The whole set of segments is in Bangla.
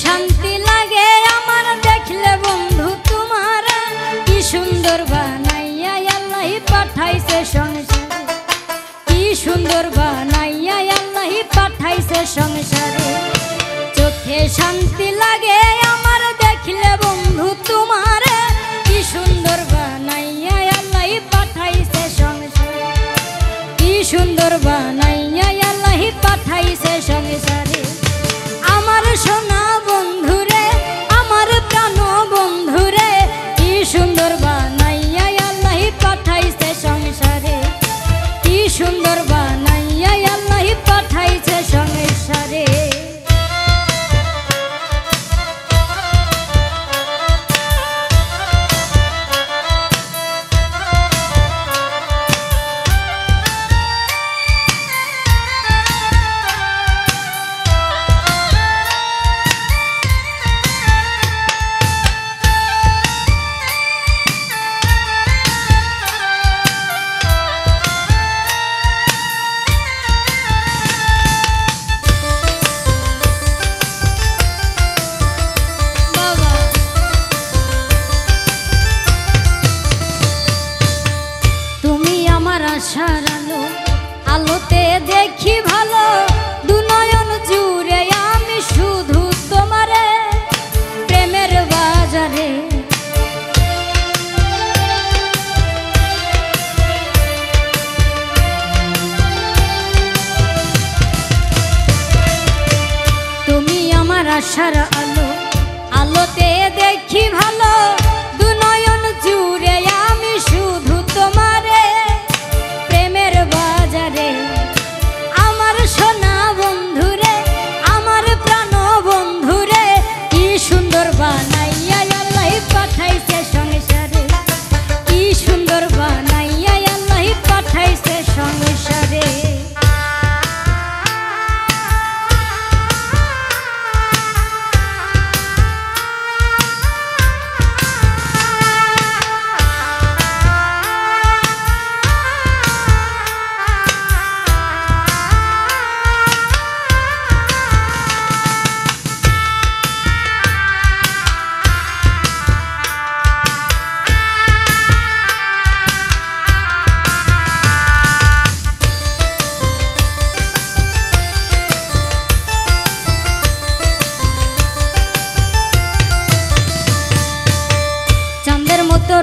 শান্তি লাগে আমার দেখলে বন্ধু তোমার, কি সুন্দর বানাইয়া আল্লাহ পাঠাইছে সংসারে, কি সুন্দর বানাইয়া আল্লাহ পাঠাইছে সংসারে। চোখে শান্তি লাগে আমার দেখলে বন্ধু তোমার, কি সুন্দর বানাইয়া আল্লাহ পাঠাইছে সংসারে, কি সুন্দর বানাইয়া আল্লাহ পাঠাইছে সংসারে। আমার সোনা বন্ধুরে, আমার প্রাণ বন্ধুরে, কি সুন্দর বানাইয়া আল্লাহ পাঠাইছে সংসারে, কি সুন্দর বানাইয়া আল্লাহ পাঠাইছে সংসারে। আশার আলো, আলোতে দেখি ভালো, দুনয়ন জুড়ে আমি শুধু তোমারে, প্রেমের বাজারে তুমি আমার আশার আলো, আলোতে দেখি ভালো, দুনয়ন জুড়ে আমি শুধু তোমারে, বাজারে আমার সোনা বন্ধুরে, আমার প্রাণ বন্ধুরে, কি সুন্দর বানাইয়া আল্লাহ পাঠাইছে সংসারে, কি সুন্দর বানাইয়া আল্লাহ পাঠাইছে সংসারে।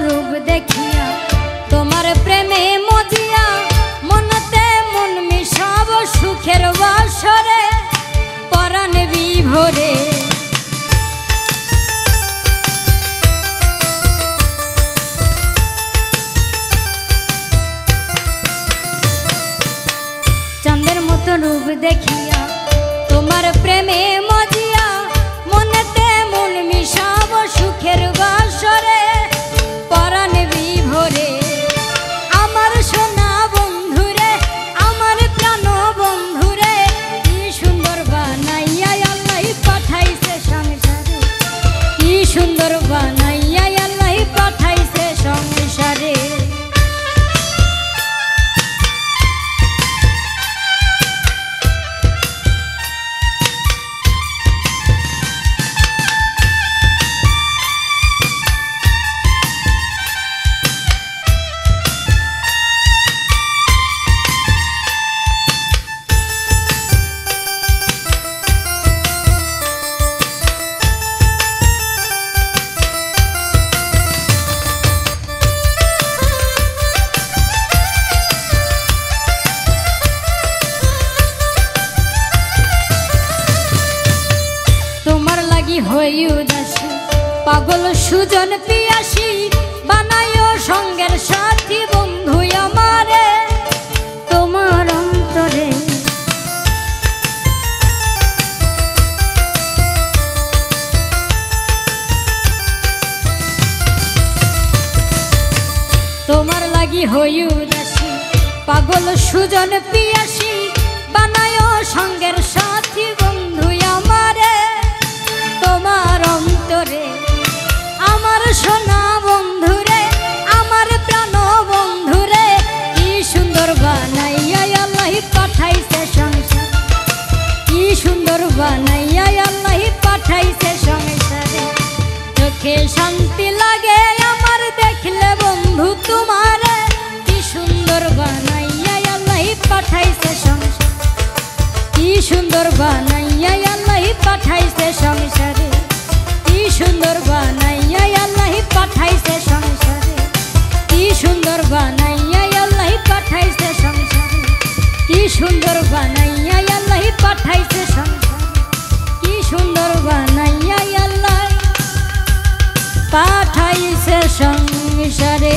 রূপ দেখিয়া তোমার প্রেমে মজিয়া, মনতে মন মিশাব সুখের বাসরে, পরাণ বিভোরে চাঁদের মতো রূপ দেখিয়া তোমার প্রেমে মজিয়া, মনতে মন মিশাব সুখের বাসরে, পরাণ বিভোরে আমার সোনা বন্ধুরে, আমার প্রাণ বন্ধুরে, কি সুন্দর বানাইয়া আল্লাহ পাঠাইছে সংসারে, কি সুন্দর বানাইয়া আল্লাহ পাঠাইছে সংসারে। হই উদাসী পাগল সুজন পিয়াসী, বানাইও সঙ্গের সাথী বন্ধু আমারে, তোমার অন্তরে তোমার লাগি হই উদাসী পাগল সুজন পিয়াসী, বানাইও সঙ্গের সাথী বন্ধু আমারে, তোমার অন্তরে আমার সোনা বন্ধুরে, আমার প্রাণ বন্ধুরে, কি সুন্দর বানাইয়া আল্লাহ পাঠাইছে সংসার, কি সুন্দর বানাইয়া আল্লাহ পাঠাইছে সুন্দর বানাইয়া আল্লাহ পাঠাইছে সংসারে, কি সুন্দর বানাইয়া আল্লাহ পাঠাইছে সংসারে, কি সুন্দর বানাইয়া আল্লাহ পাঠাইছে সংসারে, কি সুন্দর বানাইয়া আল্লাহ পাঠাইছে সংসারে, কি সুন্দর বানাইয়া আল্লাহ পাঠাইছে সংসারে।